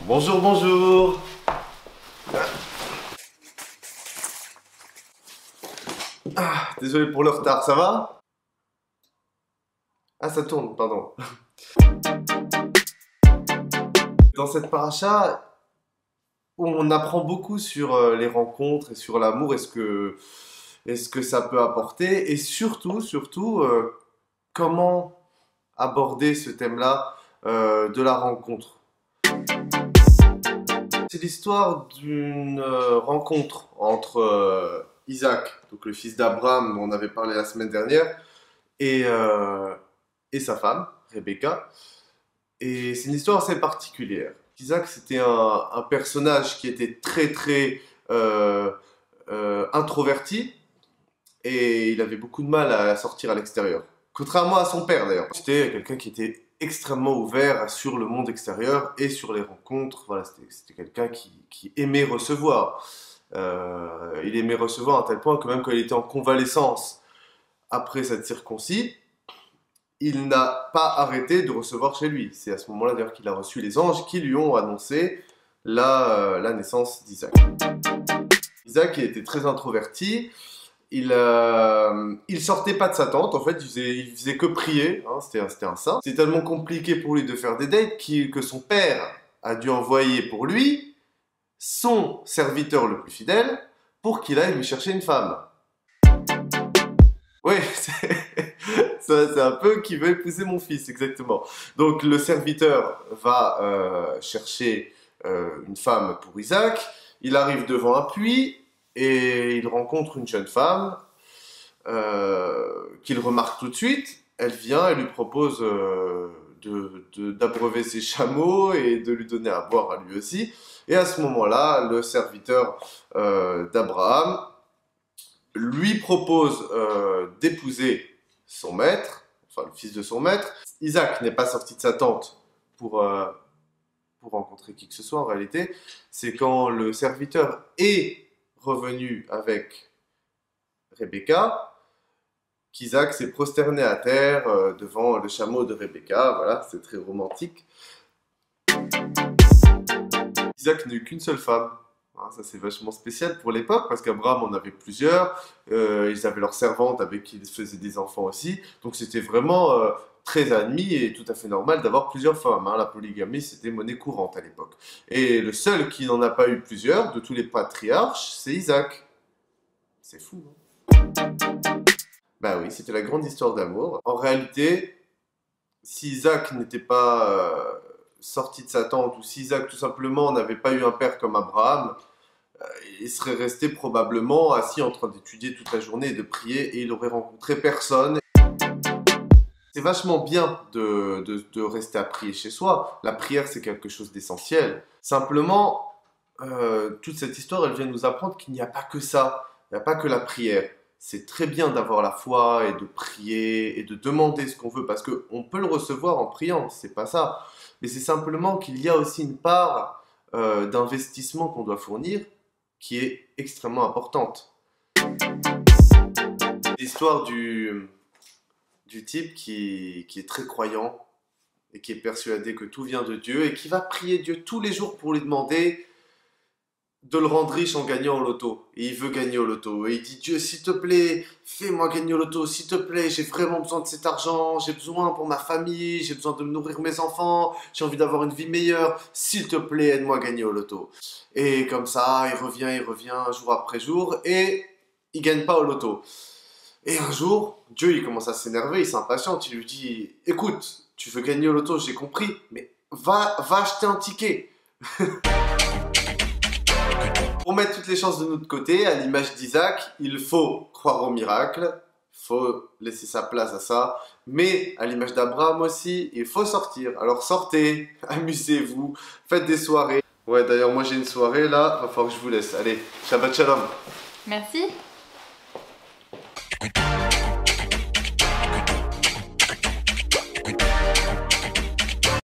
Bonjour, bonjour. Désolé pour le retard, ça va? Ah, ça tourne, pardon. Dans cette paracha, on apprend beaucoup sur les rencontres et sur l'amour et ce que ça peut apporter. Et surtout, comment aborder ce thème-là de la rencontre. C'est l'histoire d'une rencontre entre Isaac, donc le fils d'Abraham dont on avait parlé la semaine dernière, et sa femme, Rebecca. Et c'est une histoire assez particulière. Isaac, c'était un personnage qui était très introverti, et il avait beaucoup de mal à sortir à l'extérieur. Contrairement à son père d'ailleurs. C'était quelqu'un qui était extrêmement ouvert sur le monde extérieur et sur les rencontres. Voilà, c'était quelqu'un qui aimait recevoir. Il aimait recevoir à tel point que même quand il était en convalescence après cette circoncis, il n'a pas arrêté de recevoir chez lui. C'est à ce moment-là d'ailleurs qu'il a reçu les anges qui lui ont annoncé la naissance d'Isaac. Isaac était très introverti. Il sortait pas de sa tente, en fait, il faisait que prier, hein, c'était un saint. C'est tellement compliqué pour lui de faire des dates que son père a dû envoyer pour lui son serviteur le plus fidèle pour qu'il aille lui chercher une femme. Oui, c'est un peu qui veut épouser mon fils, exactement. Donc le serviteur va chercher une femme pour Isaac, il arrive devant un puits, et il rencontre une jeune femme qu'il remarque tout de suite. Elle vient et lui propose d'abreuver ses chameaux et de lui donner à boire à lui aussi. Et à ce moment-là, le serviteur d'Abraham lui propose d'épouser son maître, enfin le fils de son maître. Isaac n'est pas sorti de sa tente pour rencontrer qui que ce soit en réalité. C'est quand le serviteur est revenu avec Rebecca, qu'Isaac s'est prosterné à terre devant le chameau de Rebecca. Voilà, c'est très romantique. Isaac n'a eu qu'une seule femme. Hein, ça c'est vachement spécial pour l'époque parce qu'Abraham en avait plusieurs. Ils avaient leur servante avec qui ils faisaient des enfants aussi. Donc c'était vraiment très admis et tout à fait normal d'avoir plusieurs femmes. Hein. La polygamie, c'était monnaie courante à l'époque. Et le seul qui n'en a pas eu plusieurs, de tous les patriarches, c'est Isaac. C'est fou, hein? Bah oui, c'était la grande histoire d'amour. En réalité, si Isaac n'était pas sorti de sa tente, ou si Isaac tout simplement n'avait pas eu un père comme Abraham, il serait resté probablement assis en train d'étudier toute la journée et de prier, et il aurait rencontré personne. C'est vachement bien de rester à prier chez soi. La prière, c'est quelque chose d'essentiel. Simplement, toute cette histoire, elle vient nous apprendre qu'il n'y a pas que ça. Il n'y a pas que la prière. C'est très bien d'avoir la foi et de prier et de demander ce qu'on veut parce qu'on peut le recevoir en priant, c'est pas ça. Mais c'est simplement qu'il y a aussi une part d'investissement qu'on doit fournir qui est extrêmement importante. L'histoire du type qui est très croyant et qui est persuadé que tout vient de Dieu et qui va prier Dieu tous les jours pour lui demander de le rendre riche en gagnant au loto. Et il veut gagner au loto. Et il dit, Dieu, s'il te plaît, fais-moi gagner au loto, s'il te plaît, j'ai vraiment besoin de cet argent, j'ai besoin pour ma famille, j'ai besoin de nourrir mes enfants, j'ai envie d'avoir une vie meilleure, s'il te plaît, aide-moi à gagner au loto. Et comme ça, il revient jour après jour, et il gagne pas au loto. Et un jour, Dieu, il commence à s'énerver, il s'impatiente, il lui dit, écoute, tu veux gagner au loto, j'ai compris, mais va acheter un ticket. Pour mettre toutes les chances de notre côté, à l'image d'Isaac, il faut croire au miracle, il faut laisser sa place à ça, mais à l'image d'Abraham aussi, il faut sortir. Alors sortez, amusez-vous, faites des soirées. Ouais, d'ailleurs, moi j'ai une soirée là, il va falloir que je vous laisse. Allez, Shabbat Shalom. Merci.